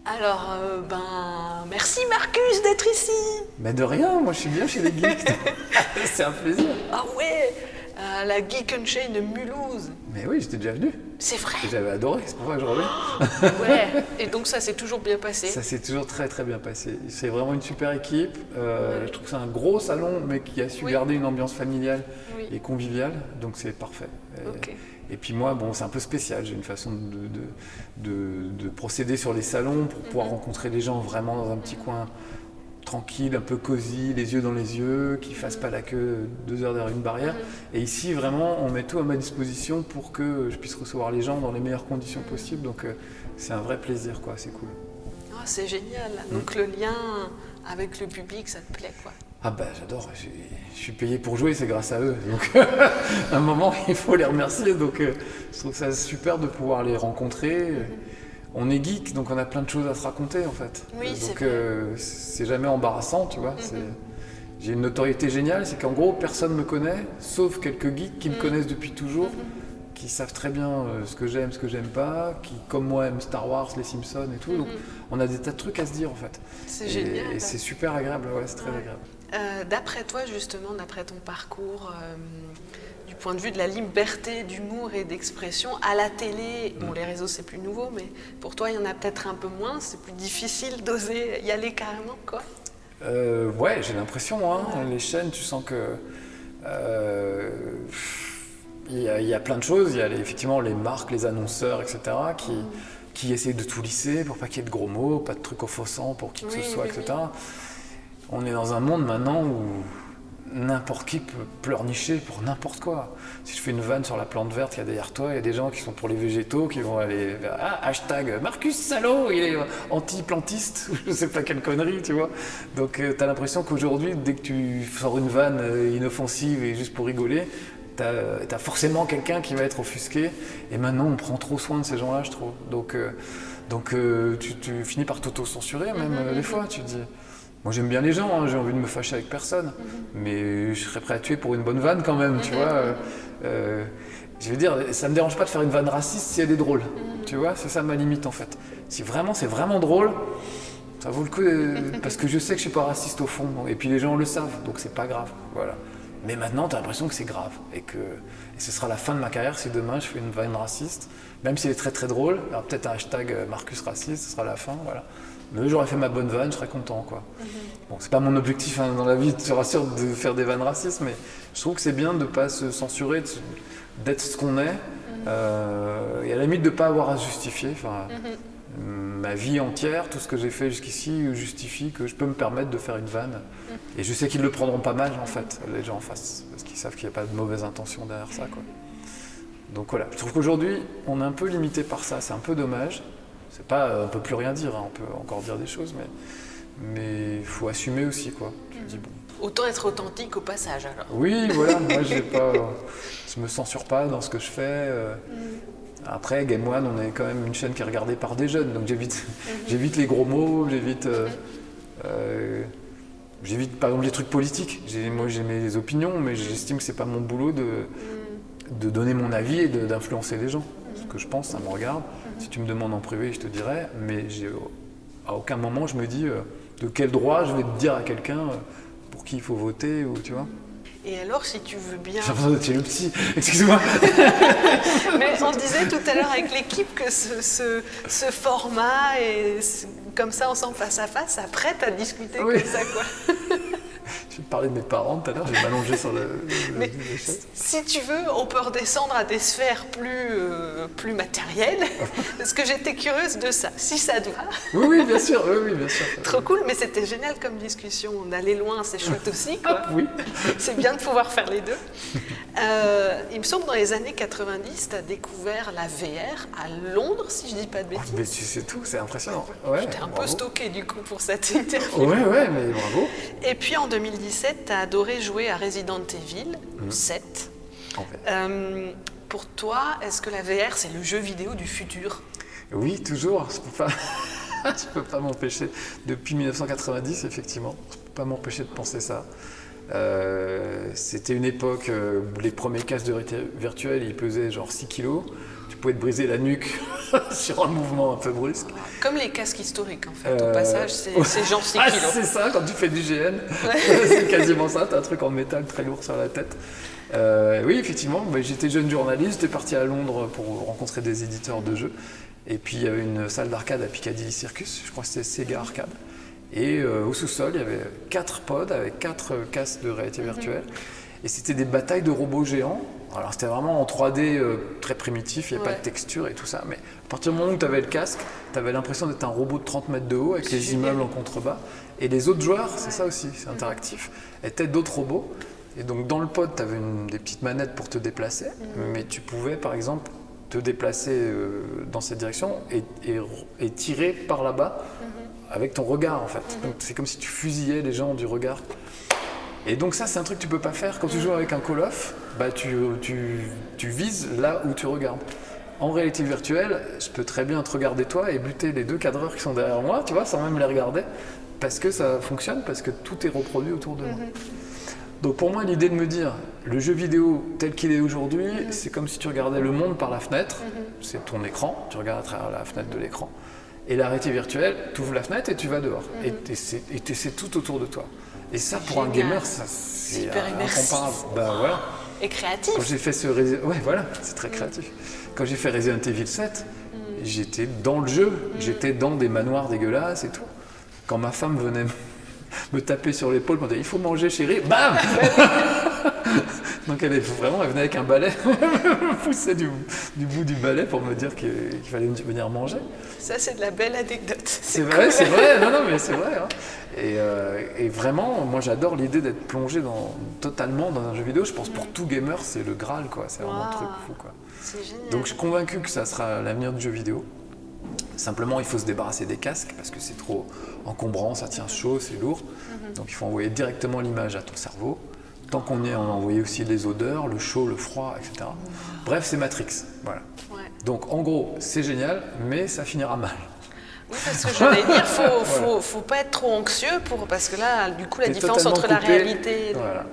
Alors, merci Marcus d'être ici. Mais de rien, moi je suis bien chez les geeks. C'est un plaisir. Ah ouais, la Geek Unchained de Mulhouse. Mais oui, j'étais déjà venu. C'est vrai. Et j'avais adoré, c'est pour ça que je reviens. Ouais, et donc ça s'est toujours bien passé. Ça s'est toujours très très bien passé. C'est vraiment une super équipe. Je trouve que c'est un gros salon, mais qui a su garder une ambiance familiale et conviviale. Donc c'est parfait. Et puis moi, bon, c'est un peu spécial. J'ai une façon de procéder sur les salons pour pouvoir rencontrer les gens vraiment dans un petit coin tranquille, un peu cosy, les yeux dans les yeux, qui ne fassent pas la queue 2 heures derrière une barrière. Et ici, vraiment, on met tout à ma disposition pour que je puisse recevoir les gens dans les meilleures conditions possibles. Donc c'est un vrai plaisir, quoi. C'est cool. Oh, c'est génial. Donc le lien avec le public, ça te plaît, quoi. Ah bah j'adore, je suis payé pour jouer, c'est grâce à eux. Donc à un moment, il faut les remercier. Donc je trouve ça super de pouvoir les rencontrer. On est geek, donc on a plein de choses à se raconter en fait. Oui, donc c'est jamais embarrassant, tu vois. J'ai une notoriété géniale, c'est qu'en gros, personne ne me connaît, sauf quelques geeks qui me connaissent depuis toujours, qui savent très bien ce que j'aime, ce que j'aime pas, qui, comme moi, aiment Star Wars, les Simpsons et tout. Donc on a des tas de trucs à se dire en fait. C'est génial. Et c'est super agréable, ouais, c'est très agréable. D'après toi, justement, d'après ton parcours, du point de vue de la liberté d'humour et d'expression, à la télé, bon, les réseaux c'est plus nouveau, mais pour toi il y en a peut-être un peu moins, c'est plus difficile d'oser y aller carrément, quoi. Ouais, j'ai l'impression, hein, les chaînes, tu sens que il y a plein de choses, il y a effectivement les marques, les annonceurs, etc. qui essayent de tout lisser pour pas qu'il y ait de gros mots, pas de trucs offensants pour qui que ce soit, etc. On est dans un monde maintenant où n'importe qui peut pleurnicher pour n'importe quoi. Si je fais une vanne sur la plante verte qu'il y a derrière toi, il y a des gens qui sont pour les végétaux, qui vont aller hashtag Marcus Salaud, il est anti-plantiste, je sais pas quelle connerie, tu vois. Donc t'as l'impression qu'aujourd'hui, dès que tu sors une vanne inoffensive et juste pour rigoler, t'as forcément quelqu'un qui va être offusqué. Et maintenant, on prend trop soin de ces gens-là, je trouve. Donc tu finis par t'auto-censurer même des fois, tu te dis... Moi j'aime bien les gens, hein, j'ai envie de me fâcher avec personne, mais je serais prêt à tuer pour une bonne vanne quand même, tu vois. Je veux dire, ça me dérange pas de faire une vanne raciste si elle est drôle, tu vois, c'est ça ma limite en fait. Si vraiment c'est vraiment drôle, ça vaut le coup, parce que je sais que je suis pas raciste au fond, et puis les gens le savent, donc c'est pas grave, voilà. Mais maintenant t'as l'impression que c'est grave, et ce sera la fin de ma carrière si demain je fais une vanne raciste, même si elle est très très drôle, alors peut-être un hashtag Marcus raciste, ce sera la fin, voilà. Mais j'aurais fait ma bonne vanne, je serais content, quoi. Bon, c'est pas mon objectif hein, dans la vie, je te rassure, de faire des vannes racistes, mais je trouve que c'est bien de ne pas se censurer, d'être ce qu'on est, et à la limite de ne pas avoir à se justifier. Ma vie entière, tout ce que j'ai fait jusqu'ici justifie que je peux me permettre de faire une vanne. Et je sais qu'ils le prendront pas mal, en fait, les gens en face, parce qu'ils savent qu'il n'y a pas de mauvaise intention derrière ça, quoi. Donc voilà, je trouve qu'aujourd'hui, on est un peu limité par ça, c'est un peu dommage. C'est pas, on peut plus rien dire, hein, on peut encore dire des choses, mais il faut assumer aussi, quoi. Tu te dis, bon. Autant être authentique au passage, alors. Oui, voilà, moi je me censure pas dans ce que je fais. Après, Game One, on est quand même une chaîne qui est regardée par des jeunes, donc j'évite les gros mots, j'évite par exemple les trucs politiques. Moi j'ai mes opinions, mais j'estime que c'est pas mon boulot de donner mon avis et d'influencer les gens. Ce que je pense, ça me regarde. Si tu me demandes en privé, je te dirai, mais à aucun moment je me dis de quel droit je vais te dire à quelqu'un pour qui il faut voter, ou tu vois. Et alors, si tu veux bien... J'ai l'impression d'être chez le psy, excuse-moi. Mais on disait tout à l'heure avec l'équipe que ce format, et comme ça, on s'en face à face, ça prête à discuter comme ça, quoi. Je vais te parler de mes parents tout à l'heure, je vais m'allonger sur Mais si tu veux, on peut redescendre à des sphères plus matérielles, parce que j'étais curieuse de ça, si ça te va. Oui, bien sûr, oui, bien sûr. Trop cool, mais c'était génial comme discussion, d'aller loin, c'est chouette aussi, quoi. Oui. C'est bien de pouvoir faire les deux. Il me semble que dans les années 90, tu as découvert la VR à Londres, si je dis pas de bêtises. Mais tu sais tout, c'est impressionnant. Ouais, j'étais un peu stocké du coup pour cette interview. Ouais, mais bravo. Et puis en 2017, tu as adoré jouer à Resident Evil 7. En fait. Pour toi, est-ce que la VR, c'est le jeu vidéo du futur ? Oui, toujours. Je peux pas m'empêcher. Depuis 1990, effectivement, je peux pas m'empêcher de penser ça. C'était une époque, les premiers casques de réalité virtuelle, ils pesaient genre 6 kilos. Tu pouvais te briser la nuque sur un mouvement un peu brusque. Comme les casques historiques, en fait. Au passage, c'est genre 6 Ah, kilos. c'est ça, quand tu fais du GN. C'est quasiment ça, tu as un truc en métal très lourd sur la tête. Oui, effectivement, j'étais jeune journaliste, j'étais parti à Londres pour rencontrer des éditeurs de jeux. Et puis, il y avait une salle d'arcade à Piccadilly Circus, je crois que c'était Sega Arcade. Et au sous-sol, il y avait 4 pods avec 4 casques de réalité virtuelle. Et c'était des batailles de robots géants. Alors c'était vraiment en 3D très primitif, il n'y avait pas de texture et tout ça. Mais à partir du moment où tu avais le casque, tu avais l'impression d'être un robot de 30 mètres de haut avec les immeubles en contrebas. Et les autres joueurs, c'est ça aussi, c'est interactif, étaient d'autres robots. Et donc dans le pod, tu avais des petites manettes pour te déplacer. Mais tu pouvais par exemple te déplacer dans cette direction et tirer par là-bas avec ton regard en fait. Donc c'est comme si tu fusillais les gens du regard. Et donc ça, c'est un truc que tu peux pas faire. Quand tu joues avec un Call of, tu vises là où tu regardes. En réalité virtuelle, je peux très bien te regarder toi et buter les 2 cadreurs qui sont derrière moi, tu vois, sans même les regarder, parce que ça fonctionne, parce que tout est reproduit autour de moi. Donc pour moi, l'idée de me dire, le jeu vidéo tel qu'il est aujourd'hui, c'est comme si tu regardais le monde par la fenêtre, c'est ton écran, tu regardes à travers la fenêtre de l'écran, et la réalité virtuelle, tu ouvres la fenêtre et tu vas dehors, et c'est tout autour de toi. Et ça, pour un gamer, ça, c'est incomparable. Bah, voilà. Et créatif. Quand j'ai fait ce ouais, voilà, c'est très créatif. Quand j'ai fait Resident Evil 7, j'étais dans le jeu, j'étais dans des manoirs dégueulasses et tout. Quand ma femme venait me taper sur l'épaule, me disait « il faut manger chérie », bam. Donc elle venait avec un balai, me poussait du bout du balai pour me dire qu'il fallait venir manger. Ça, c'est de la belle anecdote. C'est vrai, c'est vrai, non, mais c'est vrai. Hein. Et vraiment, moi j'adore l'idée d'être plongé totalement dans un jeu vidéo. Je pense pour tout gamer, c'est le Graal, quoi. C'est vraiment un truc fou, quoi. C'est génial. Donc je suis convaincu que ça sera l'avenir du jeu vidéo. Simplement, il faut se débarrasser des casques parce que c'est trop encombrant, ça tient chaud, c'est lourd. Donc il faut envoyer directement l'image à ton cerveau. Tant qu'on y est, on a envoyé aussi les odeurs, le chaud, le froid, etc. Bref, c'est Matrix. Voilà. Ouais. Donc en gros, c'est génial, mais ça finira mal. Oui, parce que j'allais dire, faut pas être trop anxieux parce que là, du coup, la différence entre la réalité et voilà.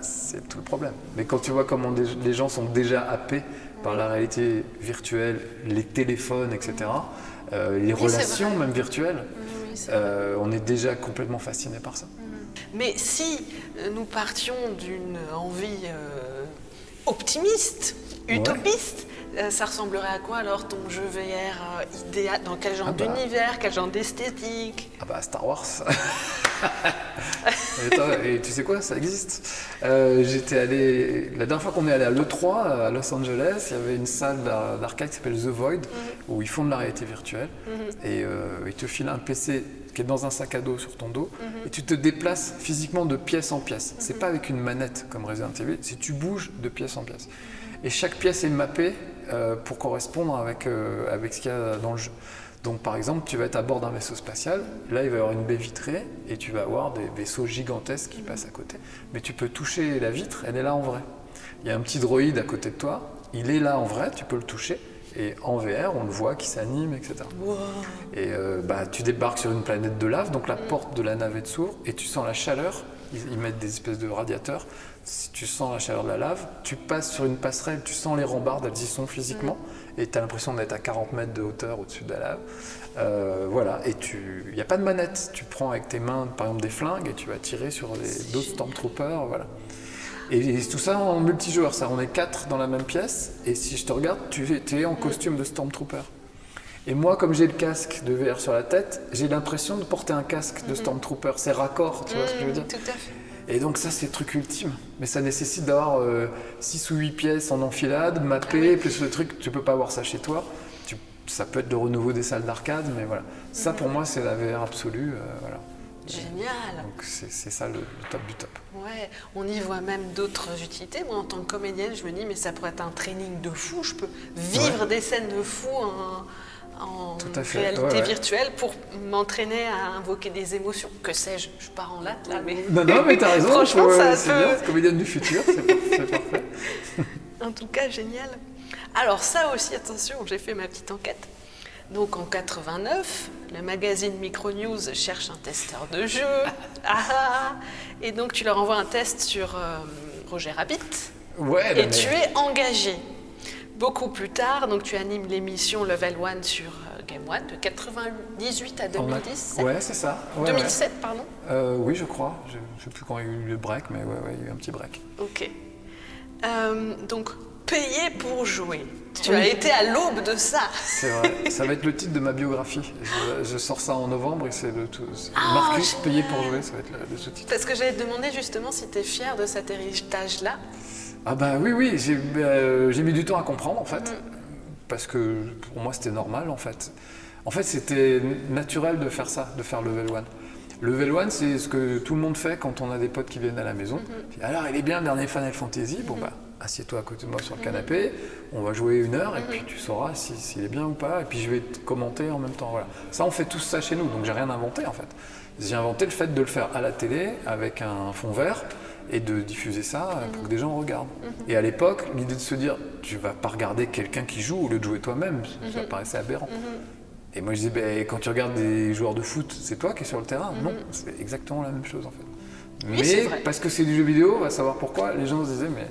C'est tout le problème. Mais quand tu vois comment les gens sont déjà happés par la réalité virtuelle, les téléphones, etc., les relations même virtuelles, on est déjà complètement fasciné par ça. Mais si nous partions d'une envie optimiste, utopiste, ça ressemblerait à quoi alors ton jeu VR idéal? Dans quel genre d'univers, quel genre d'esthétique? Ah bah Star Wars. Et tu sais quoi, ça existe. J'étais allé, la dernière fois qu'on est allé à l'E3 à Los Angeles, il y avait une salle d'arcade qui s'appelle The Void, où ils font de la réalité virtuelle, et ils te filent un PC qui est dans un sac à dos sur ton dos, et tu te déplaces physiquement de pièce en pièce. C'est pas avec une manette comme Resident Evil, c'est tu bouges de pièce en pièce. Et chaque pièce est mappée pour correspondre avec ce qu'il y a dans le jeu. Donc par exemple, tu vas être à bord d'un vaisseau spatial, là il va y avoir une baie vitrée et tu vas avoir des vaisseaux gigantesques qui passent à côté. Mais tu peux toucher la vitre, elle est là en vrai. Il y a un petit droïde à côté de toi, il est là en vrai, tu peux le toucher. Et en VR, on le voit qui s'anime, etc. Wow. Et tu débarques sur une planète de lave, donc la porte de la navette s'ouvre et tu sens la chaleur. Ils mettent des espèces de radiateurs. Si tu sens la chaleur de la lave, tu passes sur une passerelle, tu sens les rambardes, elles y sont physiquement, et tu as l'impression d'être à 40 mètres de hauteur au-dessus de la lave. Voilà, et il n'y a pas de manette. Tu prends avec tes mains, par exemple, des flingues et tu vas tirer sur d'autres Stormtroopers. Voilà. Et tout ça en multijoueur, ça, on est 4 dans la même pièce, et si je te regarde, tu es en costume de Stormtrooper. Et moi, comme j'ai le casque de VR sur la tête, j'ai l'impression de porter un casque de Stormtrooper. C'est raccord, tu vois ce que je veux dire? Tout à fait. Et donc ça, c'est le truc ultime. Mais ça nécessite d'avoir 6 ou 8 pièces en enfilade, mappées, plus le truc, tu peux pas avoir ça chez toi. Ça peut être le renouveau des salles d'arcade, mais voilà. Ça, pour moi, c'est la VR absolue. Voilà. Génial. Donc c'est ça le top du top. Ouais, on y voit même d'autres utilités. Moi, en tant que comédienne, je me dis, mais ça pourrait être un training de fou. Je peux vivre des scènes de fou en réalité virtuelle pour m'entraîner à invoquer des émotions. Que sais-je, je pars en latte là, mais... Non, mais t'as raison. Franchement, c'est bien, comédienne du futur, c'est parfait. En tout cas, génial. Alors ça aussi, attention, j'ai fait ma petite enquête. Donc en 89, le magazine Micronews cherche un testeur de jeu. Et donc tu leur envoies un test sur Roger Rabbit. Ouais, et tu es engagé. Beaucoup plus tard, donc tu animes l'émission Level One sur Game One de 98 à 2017. Ouais, c'est ça. Ouais, 2007, pardon. Oui, je crois. Je ne sais plus quand il y a eu le break, mais ouais, il y a eu un petit break. Ok. Donc, payer pour jouer. Tu as été à l'aube de ça. C'est vrai. Ça va être le titre de ma biographie. Je sors ça en novembre et c'est Marcus, payer pour jouer, ça va être le sous-titre. Parce que j'allais te demander justement si tu es fier de cet héritage-là. Ah bah oui, j'ai mis du temps à comprendre en fait, parce que pour moi c'était normal en fait. En fait c'était naturel de faire ça, de faire Level One. Level One c'est ce que tout le monde fait quand on a des potes qui viennent à la maison. Alors il est bien le dernier Final Fantasy, bon bah assieds-toi à côté de moi sur le canapé, on va jouer 1 heure et puis tu sauras s'il est bien ou pas, et puis je vais te commenter en même temps. Voilà. Ça on fait tous ça chez nous, donc j'ai rien inventé en fait. J'ai inventé le fait de le faire à la télé avec un fond vert, et de diffuser ça pour que des gens regardent. Et à l'époque, l'idée de se dire, tu vas pas regarder quelqu'un qui joue au lieu de jouer toi-même, ça paraissait aberrant. Et moi je disais, quand tu regardes des joueurs de foot, c'est toi qui es sur le terrain. Non, c'est exactement la même chose en fait. Oui, mais parce que c'est du jeu vidéo, on va savoir pourquoi, les gens se disaient, mais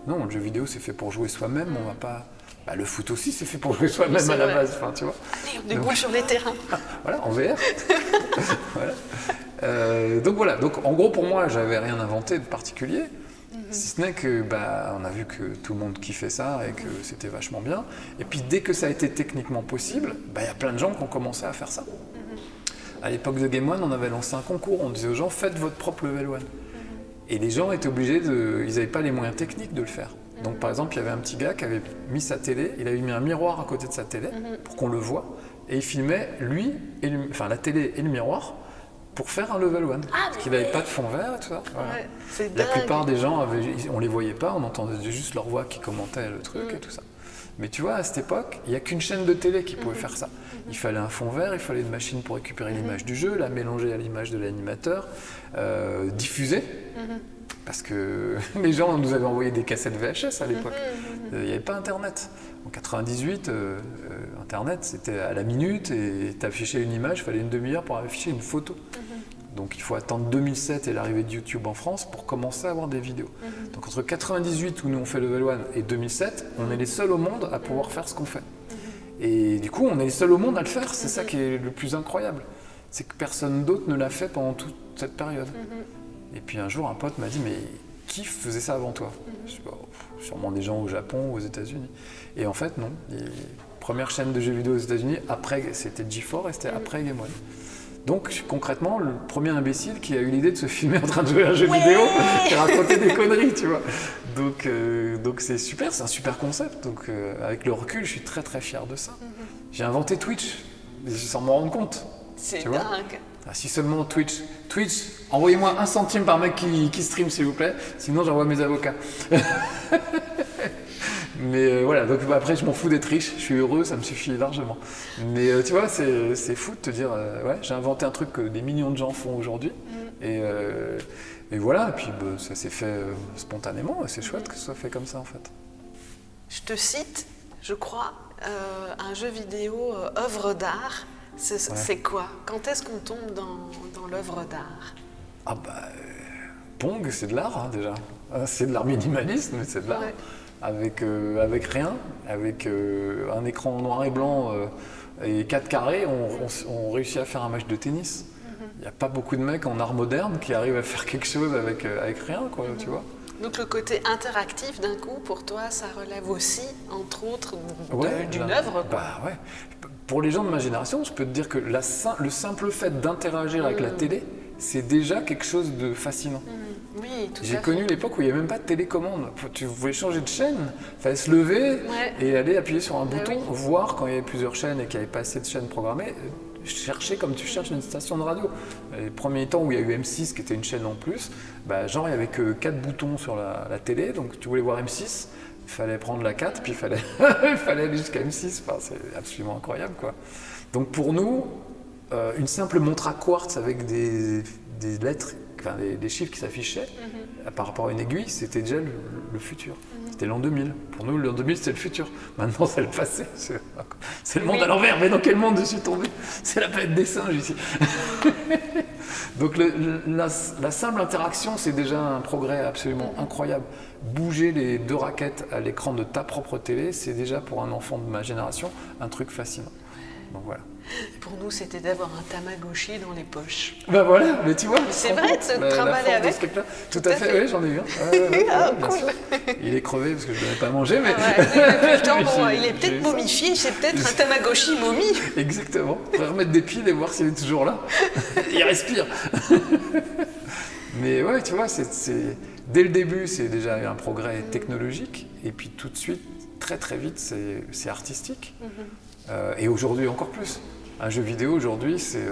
non, le jeu vidéo c'est fait pour jouer soi-même, on va pas... Bah, le foot aussi c'est fait pour jouer soi-même à la base, enfin, tu vois. Allez, on déboule sur les terrains. Voilà, en VR. Voilà. Donc voilà, donc en gros pour moi j'avais rien inventé de particulier, si ce n'est que on a vu que tout le monde kiffait ça et que c'était vachement bien. Et puis dès que ça a été techniquement possible, y a plein de gens qui ont commencé à faire ça. À l'époque de Game One, on avait lancé un concours, on disait aux gens faites votre propre Level One. Et les gens étaient obligés ils n'avaient pas les moyens techniques de le faire. Donc par exemple il y avait un petit gars qui avait mis sa télé, il avait mis un miroir à côté de sa télé pour qu'on le voit, et il filmait lui, la télé et le miroir, pour faire un Level One. Parce qu'il n'avait pas de fond vert et tout ça. Voilà. Ouais, la plupart des gens, on les voyait pas, on entendait juste leur voix qui commentait le truc et tout ça. Mais tu vois, à cette époque, il n'y a qu'une chaîne de télé qui pouvait faire ça. Il fallait un fond vert, il fallait une machine pour récupérer l'image du jeu, la mélanger à l'image de l'animateur, diffuser. Parce que les gens nous avaient envoyé des cassettes VHS à l'époque. Il n'y avait pas Internet. En 98, Internet, c'était à la minute et t'affichais une image, il fallait une demi-heure pour afficher une photo. Donc il faut attendre 2007 et l'arrivée de YouTube en France pour commencer à avoir des vidéos. Donc entre 98 où nous on fait Level One et 2007, on est les seuls au monde à pouvoir faire ce qu'on fait. Et du coup, on est les seuls au monde à le faire, c'est ça qui est le plus incroyable. C'est que personne d'autre ne l'a fait pendant toute cette période. Et puis un jour, un pote m'a dit, mais qui faisait ça avant toi? Je sais pas, sûrement des gens au Japon ou aux États-Unis. Et en fait, non. Première chaîne de jeux vidéo aux États-Unis, après, c'était G4 et c'était après Game One. Donc concrètement, le premier imbécile qui a eu l'idée de se filmer en train de jouer à un jeu vidéo et raconter des conneries, tu vois. Donc c'est super, c'est un super concept. Donc avec le recul, je suis très très fier de ça. J'ai inventé Twitch, sans m'en rendre compte. C'est dingue. Ah, si seulement Twitch, envoyez-moi 1 centime par mec qui stream s'il vous plaît, sinon j'envoie mes avocats. Mais voilà, donc après je m'en fous d'être riche, je suis heureux, ça me suffit largement. Mais tu vois, c'est fou de te dire, ouais, j'ai inventé un truc que des millions de gens font aujourd'hui. Et voilà, et puis ça s'est fait spontanément, et c'est chouette que ce soit fait comme ça en fait. Je te cite, je crois, un jeu vidéo œuvre d'art. C'est quoi? Quand est-ce qu'on tombe dans l'œuvre d'art? Ah Pong, c'est de l'art déjà. C'est de l'art minimaliste, mais c'est de l'art. Ouais. Avec rien, avec un écran noir et blanc et 4 carrés, on réussit à faire un match de tennis. Il n'y a pas beaucoup de mecs en art moderne qui arrivent à faire quelque chose avec rien, quoi, tu vois. Donc le côté interactif d'un coup, pour toi, ça relève aussi, entre autres, d'une œuvre, quoi. Ouais. Pour les gens de ma génération, je peux te dire que le simple fait d'interagir avec la télé, c'est déjà quelque chose de fascinant. Oui, tout à fait. J'ai connu l'époque où il n'y avait même pas de télécommande. Tu voulais changer de chaîne, il fallait se lever et aller appuyer sur un bouton, voir quand il y avait plusieurs chaînes et qu'il n'y avait pas assez de chaînes programmées, chercher comme tu cherches une station de radio. Les premiers temps où il y a eu M6 qui était une chaîne en plus, genre il n'y avait que 4 boutons sur la télé, donc tu voulais voir M6, il fallait prendre la 4, puis il fallait aller jusqu'à M6, enfin, c'est absolument incroyable, quoi. Donc pour nous, une simple montre à quartz avec des lettres, des chiffres qui s'affichaient par rapport à une aiguille, c'était déjà le futur. c'était l'an 2000. Pour nous, l'an 2000, c'était le futur. Maintenant, c'est le passé. C'est le monde à l'envers. Mais dans quel monde je suis tombé? C'est la planète des singes ici. Donc la simple interaction, c'est déjà un progrès absolument incroyable. Bouger les 2 raquettes à l'écran de ta propre télé, c'est déjà pour un enfant de ma génération un truc fascinant. Donc voilà. Pour nous, c'était d'avoir un Tamagotchi dans les poches. Ben voilà, mais tu vois. C'est vrai de se trimballer avec. Tout à fait, oui, j'en ai eu un. Ah, cool. Il est crevé parce que je ne donnais pas à manger, mais. Il est peut-être momifié, c'est peut-être un Tamagotchi momie. Exactement. On pourrait remettre des piles et voir s'il est toujours là. Il respire. Mais ouais, tu vois, dès le début, c'est déjà un progrès technologique. Et puis tout de suite, très très vite, c'est artistique. Et aujourd'hui encore plus. Un jeu vidéo aujourd'hui, c'est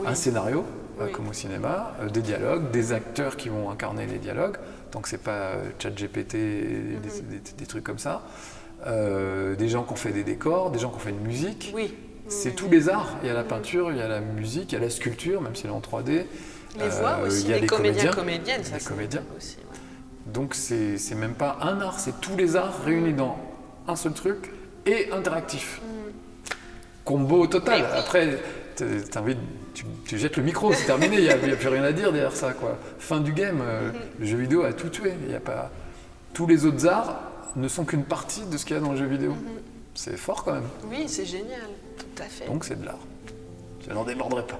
un scénario, comme au cinéma, des dialogues, des acteurs qui vont incarner les dialogues. Donc c'est pas ChatGPT, des trucs comme ça. Des gens qui ont fait des décors, des gens qui ont fait une musique. Oui. C'est tous les arts. Il y a la peinture, il y a la musique, il y a la sculpture, même si elle est en 3D. Les voix aussi, il y a les comédiens, comédiennes, ça les comédiens. Aussi. Ouais. Donc c'est même pas un art, c'est tous les arts réunis dans un seul truc et interactif. Combo total. Oui. Après, tu jettes le micro, c'est terminé, il n'y a plus rien à dire derrière ça, quoi. Fin du game, le jeu vidéo a tout tué. Y a pas... Tous les autres arts ne sont qu'une partie de ce qu'il y a dans le jeu vidéo. C'est fort quand même. Oui, c'est génial, tout à fait. Donc c'est de l'art. Je n'en démordrai pas.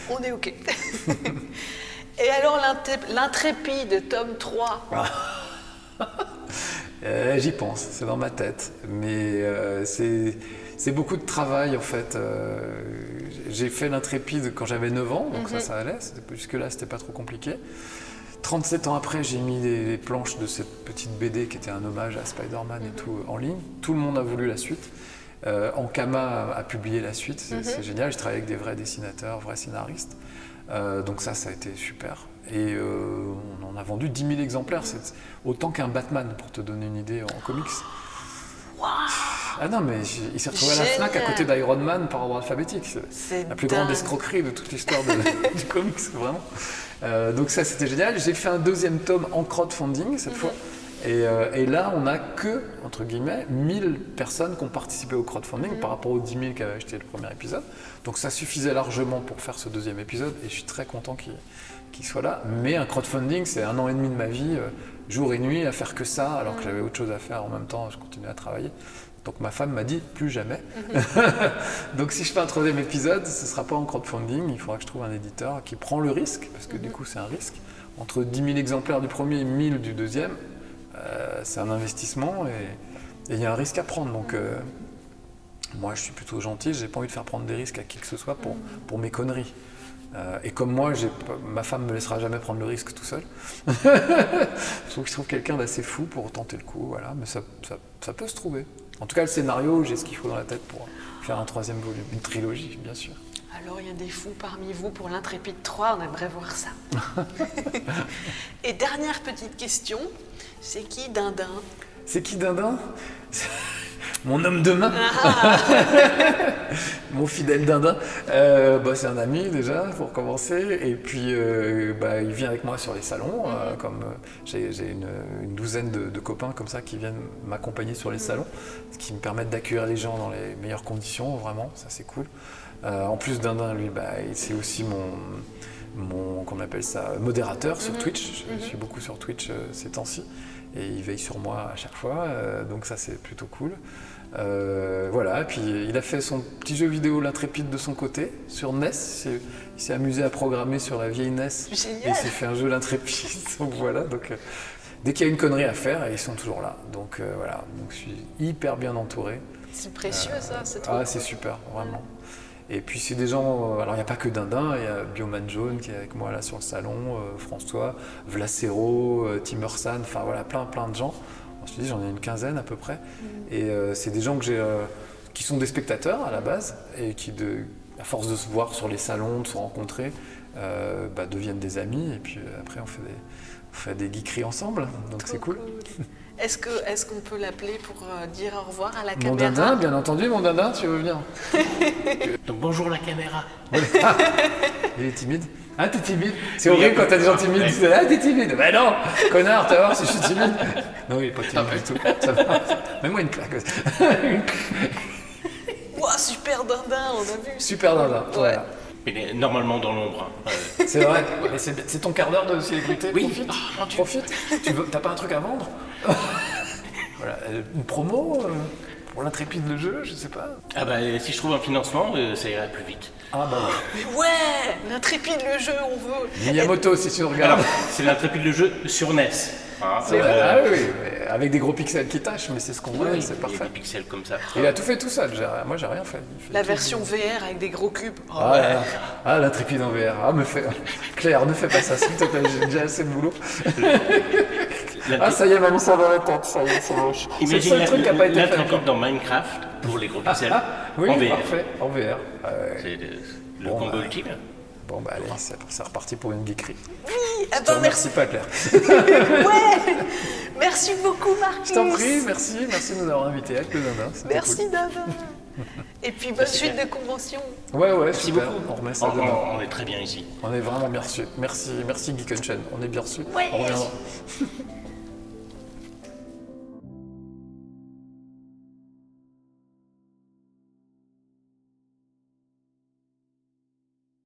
On est OK. Et alors l'intrépide tome 3 J'y pense, c'est dans ma tête. Mais c'est beaucoup de travail en fait. J'ai fait l'intrépide quand j'avais 9 ans, donc ça allait. Jusque-là, c'était pas trop compliqué. 37 ans après, j'ai mis les planches de cette petite BD qui était un hommage à Spider-Man et tout en ligne. Tout le monde a voulu la suite. Ankama a publié la suite, c'est génial. J'ai travaillé avec des vrais dessinateurs, vrais scénaristes. Donc ça a été super. Et on en a vendu 10 000 exemplaires. C'est autant qu'un Batman, pour te donner une idée en comics. Wow. Ah non, mais il s'est retrouvé à la Fnac à côté d'Iron Man par ordre alphabétique. C'est la plus grande escroquerie de toute l'histoire du comics, vraiment. Donc ça, c'était génial. J'ai fait un 2e tome en crowdfunding cette fois. Et là, on n'a que, entre guillemets, 1000 personnes qui ont participé au crowdfunding par rapport aux 10 000 qui avaient acheté le premier épisode. Donc ça suffisait largement pour faire ce 2e épisode et je suis très content qu'il soit là. Mais un crowdfunding, c'est 1 an et demi de ma vie, jour et nuit, à faire que ça, alors que j'avais autre chose à faire en même temps, je continuais à travailler. Donc ma femme m'a dit, plus jamais. Donc si je fais un 3e épisode, ce ne sera pas en crowdfunding, il faudra que je trouve un éditeur qui prend le risque, parce que du coup c'est un risque. Entre 10 000 exemplaires du premier et 1000 du 2e, c'est un investissement et il y a un risque à prendre. Donc moi je suis plutôt gentil, j'ai pas envie de faire prendre des risques à qui que ce soit pour mes conneries. Et comme moi, ma femme me laissera jamais prendre le risque tout seul. Je trouve quelqu'un d'assez fou pour tenter le coup, voilà. Mais ça peut se trouver. En tout cas, le scénario, j'ai ce qu'il faut dans la tête pour faire un 3e volume, une trilogie, bien sûr. Alors, il y a des fous parmi vous pour l'Intrépide 3, on aimerait voir ça. Et dernière petite question, c'est qui Dindin? C'est qui Dindin? Mon homme de main, mon fidèle Dindin. C'est un ami déjà pour commencer, et puis il vient avec moi sur les salons, comme j'ai une douzaine de copains comme ça qui viennent m'accompagner sur les salons, ce qui me permettent d'accueillir les gens dans les meilleures conditions, vraiment, ça c'est cool. En plus Dindin, lui, c'est aussi mon qu'on appelle ça, modérateur sur Twitch. Je suis beaucoup sur Twitch ces temps-ci. Et il veille sur moi à chaque fois, donc ça c'est plutôt cool. Voilà, et puis il a fait son petit jeu vidéo l'Intrépide de son côté, sur NES. Il s'est amusé à programmer sur la vieille NES. Génial. Et il s'est fait un jeu l'Intrépide. Donc voilà, dès qu'il y a une connerie à faire, ils sont toujours là. Donc voilà, donc je suis hyper bien entouré. C'est précieux ça, c'est trop. Ah, c'est super, vraiment. Et puis c'est des gens, alors il n'y a pas que Dindin, il y a Bioman Jaune qui est avec moi là sur le salon, François, Vlacero, Timmersan, enfin voilà, plein de gens. Je te dis, j'en ai une quinzaine à peu près. Et c'est des gens qui sont des spectateurs à la base et qui, à force de se voir sur les salons, de se rencontrer, deviennent des amis. Et puis après, on fait des geekeries ensemble, donc c'est cool. Est-ce qu'on peut l'appeler pour dire au revoir à la caméra? Mon Dindin, bien entendu, mon Dindin, tu veux venir? Donc bonjour la caméra. Il est timide. Ah, t'es timide? C'est horrible quand t'as des gens timides. Ouais. Ah, t'es timide? Bah non, connard, tu vas voir si je suis timide. Non, il est pas timide du tout. Ça va. Mets-moi une claque. Ouah, super dindin, on a vu. Super dindin, voilà. Il est normalement dans l'ombre. C'est vrai. Et c'est ton quart d'heure de célébrité. Oui. Profite. Profite. T'as pas un truc à vendre? Voilà. Une promo pour l'Intrépide le jeu, je sais pas. Ah bah si je trouve un financement, ça irait plus vite. Ah bah ouais. Mais ouais, l'Intrépide le jeu, on veut. Miyamoto, si tu regardes. Alors, c'est l'Intrépide le jeu sur NES. Hein, C'est vrai. Ah oui, mais avec des gros pixels qui tâchent, mais c'est ce qu'on veut, oui, c'est il y a parfait. des pixels comme ça. Il a tout fait tout seul, moi j'ai rien fait. La version VR avec des gros cubes. Oh, Ah, ouais. Ah, l'Intrépide en VR. Ah, Claire, ne fais pas ça, s'il te plaît, j'ai déjà assez de boulot. Ah, ça y est, maman, ça va la tête, ça y est, c'est moche. C'est le seul truc qui n'a pas été fait encore. L'Intrépide dans Minecraft pour les gros pixels. Oui, en VR. parfait, en VR. C'est le Bon, combo bah, ultime. Bon, bah allez, c'est reparti pour une geekerie. Oui, Je te remercie pas, Claire. Ouais. Merci beaucoup, Marcus. Je t'en prie, merci de nous avoir invités avec le Dindin. Merci, cool. Dindin. Et puis bonne suite de convention. Ouais, Merci super. beaucoup. On remet ça demain. On est très bien ici. On est vraiment bien reçus. Merci Geek Chain. On est bien reçus. Ouais. On reviendra.